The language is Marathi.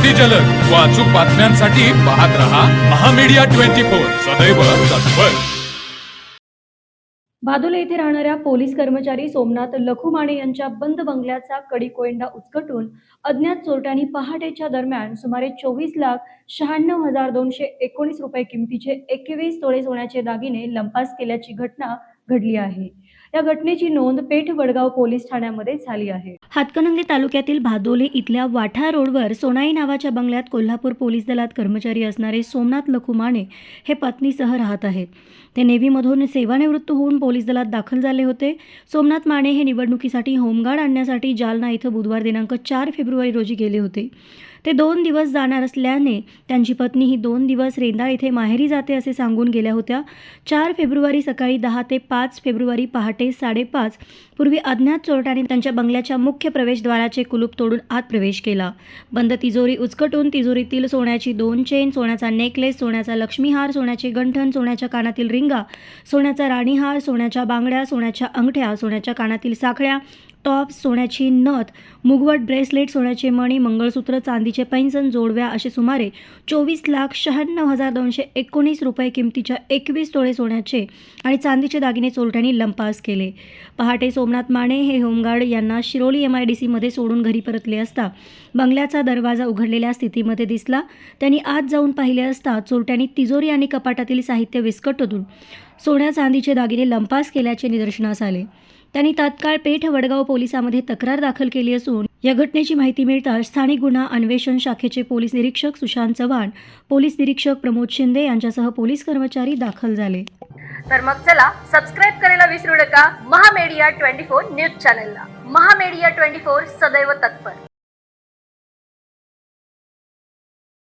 अगदी जलद व अचूक बातम्यांसाठी पाहत रहा महामीडिया 24 सदैव तत्पर। भादोले येथे राहणाऱ्या पोलीस कर्मचारी सोमनाथ लखू माने यांच्या बंद बंगल्याचा कडी कोयंडा उचकटून अज्ञात चोरट्यांनी पहाटेच्या दरम्यान सुमारे 24,96,219 रुपये किमतीचे 21 तोळे सोन्याचे दागिने लंपास केल्याची घटना घडली आहे। या घटनेची नोंद पेठ वडगाव पोलीस ठाण्यामध्ये झाली आहे। हातकणंगले तालुक्यातील भादोले इथल्या वाठा रोडवर सोनाई नावाच्या बंगल्यात कोल्हापूर पोलीस दलात कर्मचारी असणारे सोमनाथ लखू माने हे पत्नीसह राहत आहेत। ते नेव्हीमधून सेवानिवृत्त होऊन पोलीस दलात दाखल झाले होते। सोमनाथ माने हे निवडणुकीसाठी होमगार्ड आणण्यासाठी जालना इथं बुधवार दिनांक 4 फेब्रुवारी रोजी गेले होते। ते 2 दिवस जाणार असल्याने त्यांची पत्नी ही 2 दिवस रेंदाळ इथे माहेरी जाते असे सांगून गेल्या होत्या। 4 फेब्रुवारी सकाळी 10 ते 5 फेब्रुवारी पहाटे 5:30 पूर्वी अज्ञात चोरट्यांनी त्यांच्या बंगल्याच्या मुख्य प्रवेशद्वाराचे कुलूप तोडून आत प्रवेश केला। बंद तिजोरी उचकटून तिजोरीतील सोन्याची 2 चेन, सोन्याचा नेकलेस, सोन्याचा लक्ष्मीहार, सोन्याचे गंठण, सोन्याच्या कानातील रिंगा, सोन्याचा राणीहार, सोन्याच्या बांगड्या, सोन्याच्या अंगठ्या, सोन्याच्या कानातील साखळ्या, टॉप्स, सोन्याची नथ, मुगवट ब्रेसलेट, सोन्याचे मणी, मंगळसूत्र, चांदीचे पैंजण, जोडव्या असे सुमारे 24,96,219 रुपये किमतीच्या 21 तोळे सोन्याचे आणि चांदीचे दागिने चोरट्यांनी लंपास केले। पहाटे सोमनाथ माने हे होमगार्ड यांना शिरोली MIDC मध्ये सोडून घरी परतले असता बंगल्याचा दरवाजा उघडलेल्या स्थितीमध्ये दिसला। त्यांनी आत जाऊन पाहिले असता चोरट्यांनी तिजोरी आणि कपाटातील साहित्य विस्कटून सोन्या चांदीचे दागिने लंपास केल्याचे निदर्शनास आले। त्यांनी तात्काळ पेठ वडगाव पोलिसांमध्ये तक्रार दाखल केली असून या घटनेची माहिती मिळताच स्थानिक गुन्हा अन्वेषण शाखेचे पोलीस निरीक्षक सुशांत चव्हाण, पोलीस निरीक्षक प्रमोद शिंदे यांच्यासह पोलीस कर्मचारी दाखल झाले। तर मग चला सबस्क्राईब करायला विसरू नका महामीडिया 24 न्यूज चॅनलला। महामीडिया 24 सदैव तत्पर।